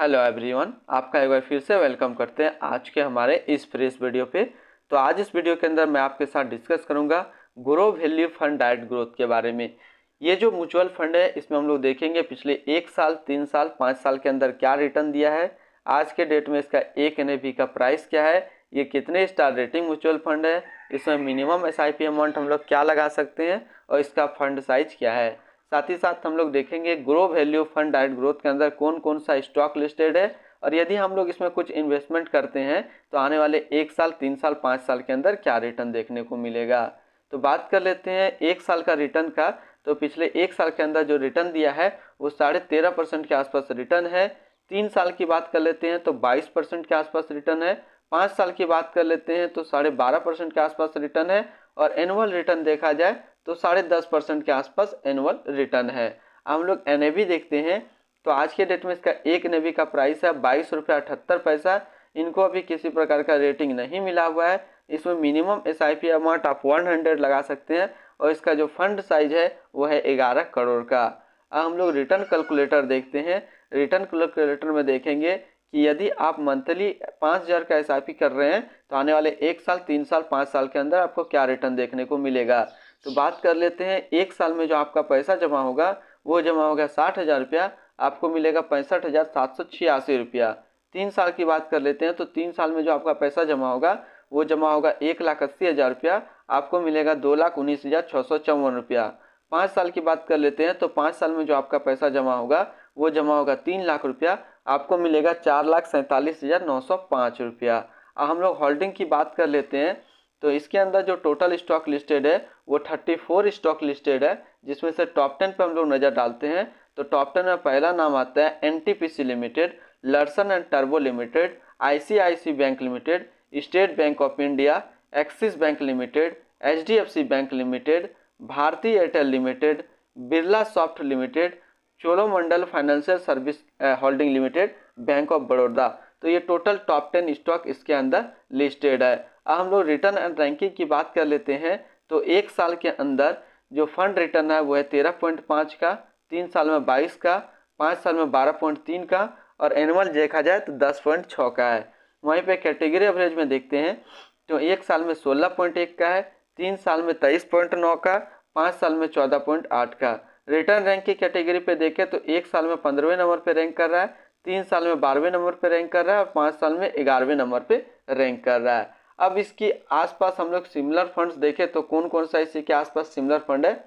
Hello everyone, आपका एक बार फिर से वेलकम करते हैं आज के हमारे इस फ्रेश वीडियो पे। तो आज इस वीडियो के अंदर मैं आपके साथ डिस्कस करूंगा grow value fund direct growth के बारे में। ये जो म्यूचुअल फंड है इसमें हम लोग देखेंगे पिछले 1 साल, 3 साल, 5 साल के अंदर क्या रिटर्न दिया है, आज के डेट में इसका एक NAV का प्राइस क्या है, ये कितने स्टार रेटिंग म्यूचुअल फंड है, इसमें मिनिमम SIP अमाउंट हम लोग क्या लगा सकते हैं और इसका फंड साइज क्या है। साथ ही साथ हम लोग देखेंगे grow value fund direct growth के अंदर कौन कौन सा स्टॉक लिस्टेड है और यदि हम लोग इसमें कुछ इन्वेस्टमेंट करते हैं तो आने वाले 1 साल, 3 साल, 5 साल के अंदर क्या रिटर्न देखने को मिलेगा। तो बात कर लेते हैं 1 साल का रिटर्न का। तो पिछले 1 साल के अंदर जो रिटर्न दिया है वो 13.5% के आसपास रिटर्न है। 3 साल की बात कर लेते हैं तो 22% के आसपास रिटर्न है। 5 साल की बात कर लेते हैं तो 12.5% के आसपास रिटर्न है और एनुअल रिटर्न देखा जाए तो 10.5% के आसपास एनुअल रिटर्न है। हम लोग NAV देखते हैं तो आज के डेट में इसका एक NAV का प्राइस है 22.78 रुपये। इनको अभी किसी प्रकार का रेटिंग नहीं मिला हुआ है। इसमें मिनिमम SIP अमाउंट आप 100 लगा सकते हैं और इसका जो फंड साइज है वो है 11 करोड़ का। अब हम लोग रिटर्न कैलकुलेटर देखते हैं। रिटर्न कैलकुलेटर में देखेंगे कि यदि आप मंथली 5,000 का SIP कर रहे हैं तो आने वाले 1 साल, 3 साल, 5 साल के अंदर आपको क्या रिटर्न देखने को मिलेगा। तो बात कर लेते हैं 1 साल में जो आपका पैसा जमा होगा वो जमा होगा 60,000 रुपया, आपको मिलेगा 65,786 रुपया। 3 साल की बात कर लेते हैं तो 3 साल में जो आपका पैसा जमा होगा वो जमा होगा 1,80,000 रुपया, आपको मिलेगा 2,19,654 रुपया। 5 साल की बात कर लेते हैं तो 5 साल में जो आपका पैसा जमा होगा वो जमा होगा 3 लाख रुपया, आपको मिलेगा 4,47,905 रुपया। अब हम लोग होल्डिंग की बात कर लेते हैं तो इसके अंदर जो टोटल स्टॉक लिस्टेड है वो 34 स्टॉक लिस्टेड है, जिसमें से टॉप 10 पे हम लोग नज़र डालते हैं तो टॉप 10 में पहला नाम आता है NTPC लिमिटेड, लर्सन एंड टर्बो limited, ICICI bank limited, State Bank of India, Axis Bank limited, HDFC bank limited, Bharti Airtel limited, Birlasoft limited, Cholamandalam financial service holding limited, bank of Baroda. तो ये टोटल टॉप 10 स्टॉक इसके अंदर लिस्टेड है। अब हम लोग return and ranking की बात कर लेते हैं तो 1 साल के अंदर जो फंड रिटर्न है वो है 13.5 का, 3 साल में 22 का, 5 साल में 12.3 का और एनुअल देखा जाए तो 10.6 का है। वहीं पे कैटेगरी एवरेज में देखते हैं तो 1 साल में 16.1 का है, 3 साल में 23.9 का, 5 साल में 14.8 का। रिटर्न रैंक की कैटेगरी पे देखें तो 1 साल में 15वें नंबर पे रैंक कर रहा है, 3 साल में 12वें नंबर पे रैंक कर रहा है और 5 साल में 11वें नंबर पे रैंक कर रहा है। अब इसकी आसपास हम लोग सिमिलर फंड्स देखें तो कौन कौन सा इसी के आसपास सिमिलर फंड है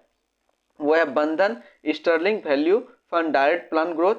वो है Bandhan sterling value fund direct plan growth,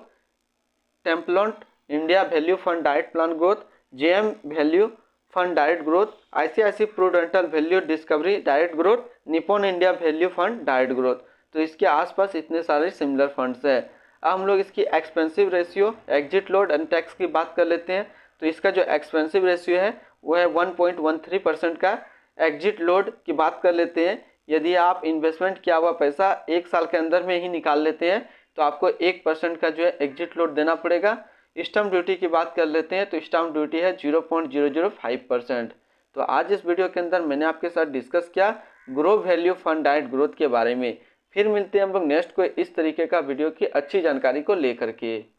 Templeton India value fund direct plan growth, JM value fund direct growth, ICICI Prudential value discovery direct growth, Nippon India value fund direct growth. तो इसके आसपास इतने सारे similar funds है। अब हम लोग इसकी expensive ratio, exit load and tax की बात कर लेते हैं तो इसका जो एक्सपेंसिव रेशियो है वो है 1.13% का। एग्जिट लोड की बात कर लेते हैं, यदि आप इन्वेस्टमेंट किया हुआ पैसा 1 साल के अंदर में ही निकाल लेते हैं तो आपको 1% का जो है एग्जिट लोड देना पड़ेगा। स्टैम्प ड्यूटी की बात कर लेते हैं तो स्टैम्प ड्यूटी है 0.005%। तो आज इस वीडियो के अंदर मैंने आपके साथ डिस्कस किया grow value fund direct growth के बारे में। फिर मिलते हैं हम लोग नेक्स्ट कोई इस तरीके का वीडियो की अच्छी जानकारी को लेकर के।